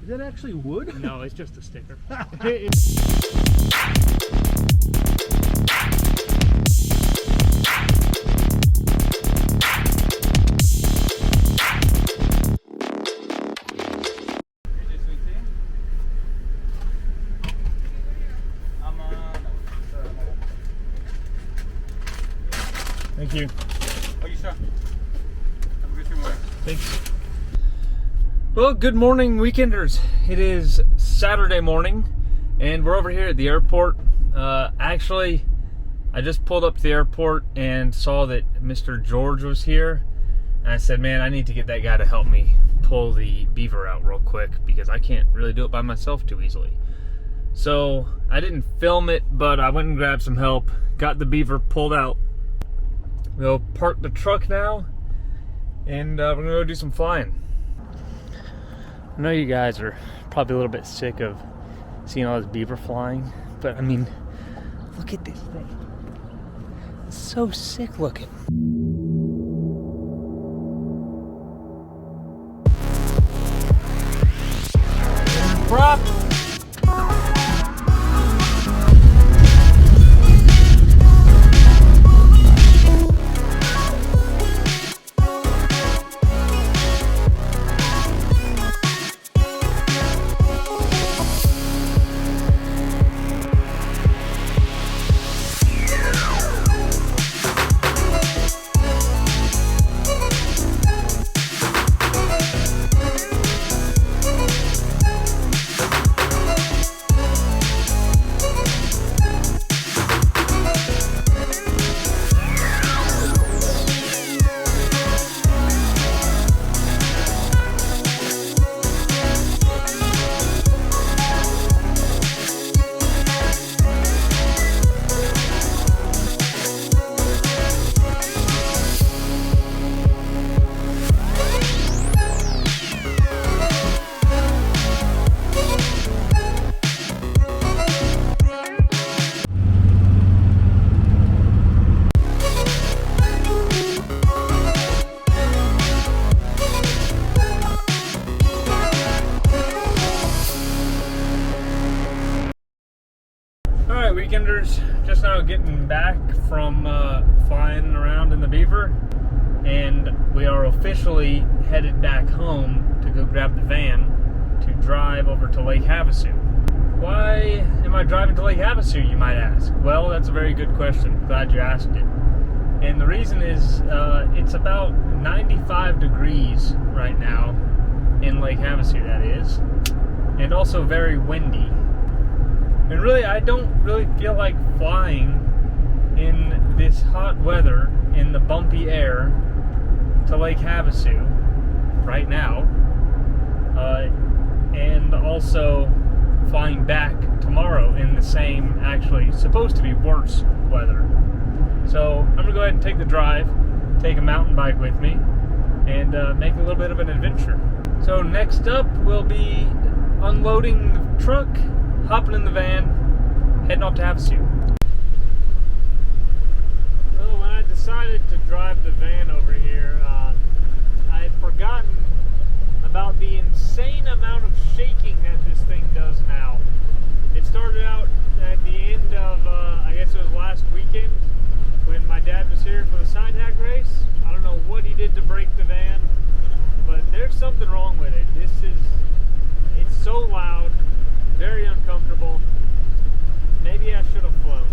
Is that actually wood? No, it's just a sticker. Thank you. Oh, you sure? Have a good morning. Thanks. Well, good morning, weekenders. It is Saturday morning, and we're over here at the airport. Actually, I just pulled up to the airport and saw that Mr. George was here. And I said, man, I need to get that guy to help me pull the beaver out real quick because I can't really do it by myself too easily. So I didn't film it, but I went and grabbed some help, got the beaver pulled out. We'll park the truck now, and we're gonna go do some flying. I know you guys are probably a little bit sick of seeing all this beaver flying, but I mean, look at this thing. It's so sick looking. Prop. Weekenders, just now getting back from flying around in the Beaver, and we are officially headed back home to go grab the van to drive over to Lake Havasu. Why am I driving to Lake Havasu, you might ask? Well, that's a very good question. Glad you asked it. And the reason is it's about 95 degrees right now in Lake Havasu, that is, and also very windy. And really, I don't really feel like flying in this hot weather, in the bumpy air, to Lake Havasu right now. And also flying back tomorrow in the same, actually supposed to be worse weather. So I'm going to go ahead and take the drive, take a mountain bike with me, and make a little bit of an adventure. So next up, we'll be unloading the truck, hopping in the van, heading off to Havasu. Well, when I decided to drive the van over here, I had forgotten about the insane amount of shaking that this thing does now. It started out at the end of, I guess it was last weekend, when my dad was here for the side hack race. I don't know what he did to break the van, but there's something wrong with it. It's so loud. Very uncomfortable. Maybe I should have flown.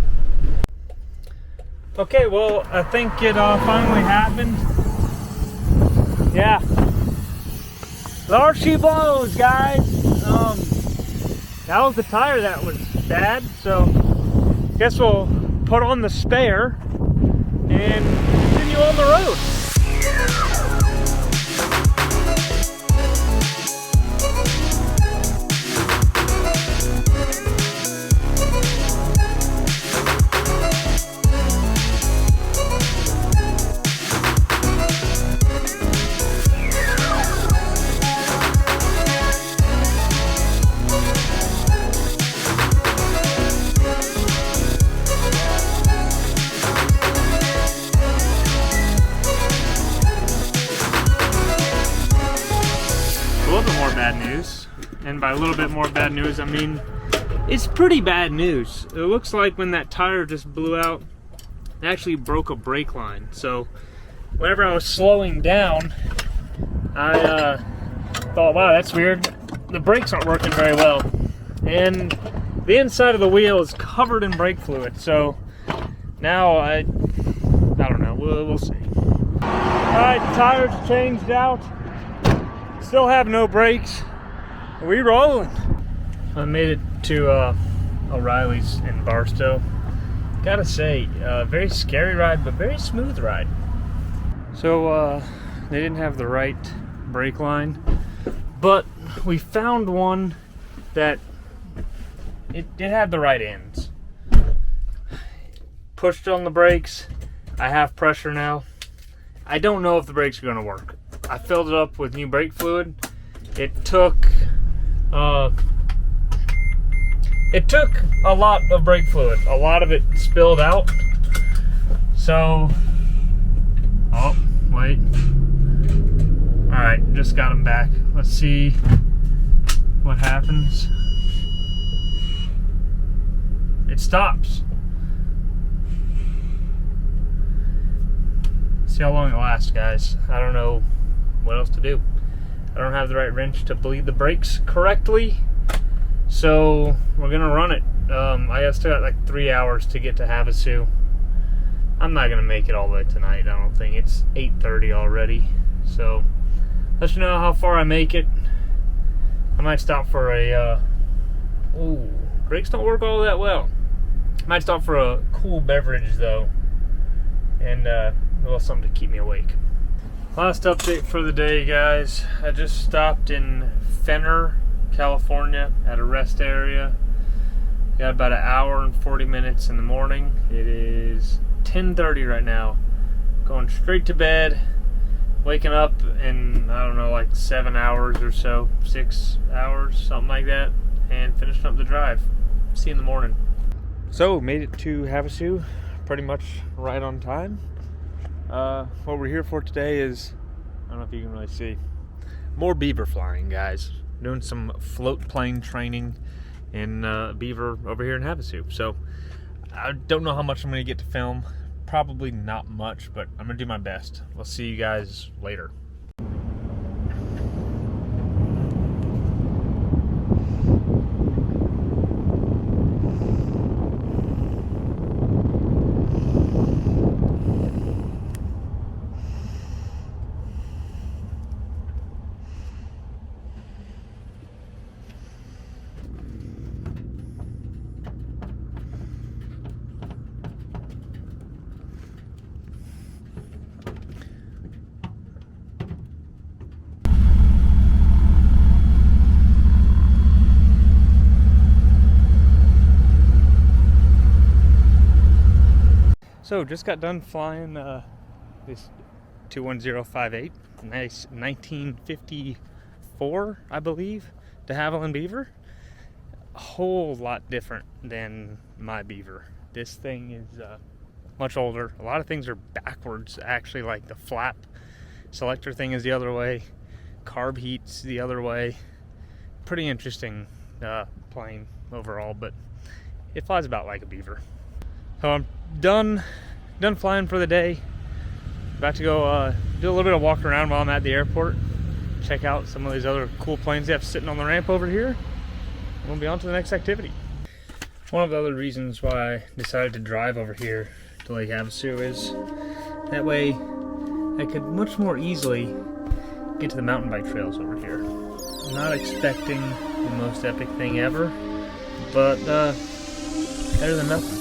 Okay, well, I think it finally happened. Yeah. There she blows, guys. That was the tire that was bad, so guess we'll put on the spare and continue on the road. bad news. And by a little bit more bad news, I mean it's pretty bad news. It looks like when that tire just blew out, it actually broke a brake line. So whenever I was slowing down, I thought, wow, that's weird. The brakes aren't working very well. And the inside of the wheel is covered in brake fluid. So now I don't know, we'll see. Alright, tires changed out. Still have no brakes. We rolling. I made it to O'Reilly's in Barstow. Gotta say, very scary ride, but very smooth ride. So they didn't have the right brake line, but we found one that it had the right ends. Pushed on the brakes. I have pressure now. I don't know if the brakes are going to work. I filled it up with new brake fluid. It took a lot of brake fluid. A lot of it spilled out. So, oh, wait. Alright, just got them back. Let's see what happens. It stops. See how long it lasts, guys. I don't know what else to do. I don't have the right wrench to bleed the brakes correctly, so we're gonna run it. I still got like 3 hours to get to Havasu. I'm not gonna make it all the way tonight, I don't think. It's 8:30 already, so let you know how far I make it. I might stop for a ooh, brakes don't work all that well. Might stop for a cool beverage though, and a little something to keep me awake. Last update for the day, guys. I just stopped in Fenner, California at a rest area. Got about an hour and 40 minutes in the morning. It is 10:30 right now. Going straight to bed. Waking up in, I don't know, like 7 hours or so. 6 hours, something like that. And finishing up the drive. See you in the morning. So, made it to Havasu. Pretty much right on time. What we're here for today is, I don't know if you can really see, more beaver flying, guys. Doing some float plane training in Beaver over here in Havasu. So I don't know how much I'm going to get to film. Probably not much, but I'm going to do my best. We'll see you guys later. So just got done flying this 21058, nice 1954, I believe, de Havilland Beaver. A whole lot different than my Beaver. This thing is much older. A lot of things are backwards, actually, like the flap selector thing is the other way, carb heat's the other way. Pretty interesting plane overall, but it flies about like a Beaver. So I'm done flying for the day. About to go do a little bit of walking around while I'm at the airport. Check out some of these other cool planes they have sitting on the ramp over here. We'll be on to the next activity. One of the other reasons why I decided to drive over here to Lake Havasu is that way I could much more easily get to the mountain bike trails over here. I'm not expecting the most epic thing ever, but better than nothing.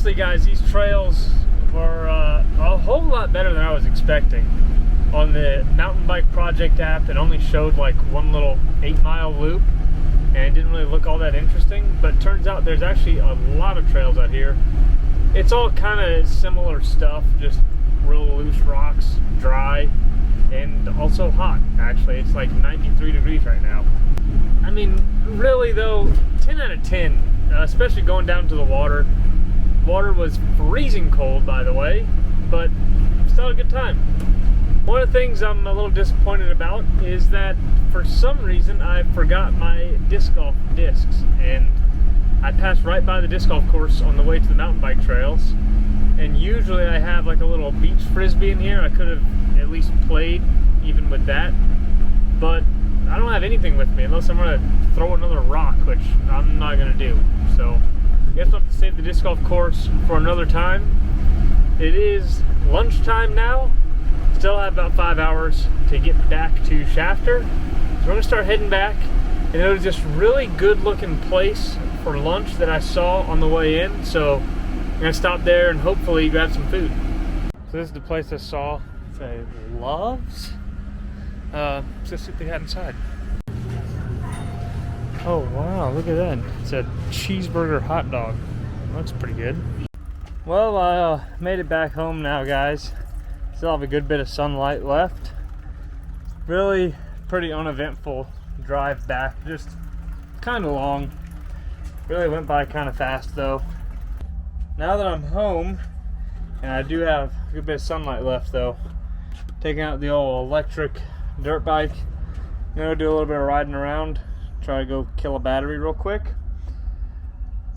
honestly, guys, these trails were a whole lot better than I was expecting. On the mountain bike project app, it only showed like one little 8-mile loop, and it didn't really look all that interesting. But it turns out there's actually a lot of trails out here. It's all kind of similar stuff, just real loose rocks, dry, and also hot. Actually, it's like 93 degrees right now. I mean, really though, 10 out of 10, especially going down to the water. Water was freezing cold, by the way, but still a good time. One of the things I'm a little disappointed about is that for some reason I forgot my disc golf discs, and I passed right by the disc golf course on the way to the mountain bike trails. And usually I have like a little beach frisbee in here. I could have at least played even with that, but I don't have anything with me unless I'm gonna throw another rock, which I'm not gonna do. So I guess I'll have to save the disc golf course for another time. It is lunchtime now. Still have about 5 hours to get back to Shafter. So we're gonna start heading back. And there was this really good looking place for lunch that I saw on the way in. So I'm gonna stop there and hopefully grab some food. So this is the place I saw. It's a Love's. Let's see what they had inside. Oh wow, look at that. It's a cheeseburger hot dog. Looks pretty good. Well, I made it back home now, guys. Still have a good bit of sunlight left. Really pretty uneventful drive back, just kind of long. Really went by kind of fast though. Now that I'm home, and I do have a good bit of sunlight left though, taking out the old electric dirt bike, I'm gonna do a little bit of riding around, try to go kill a battery real quick.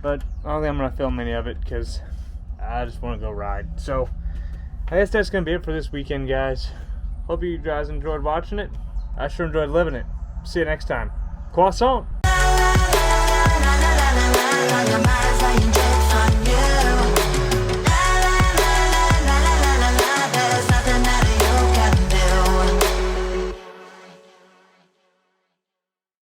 But I don't think I'm gonna film any of it because I just want to go ride. So I guess that's gonna be it for this weekend, guys. Hope you guys enjoyed watching it. I sure enjoyed living it. See you next time. Croissant!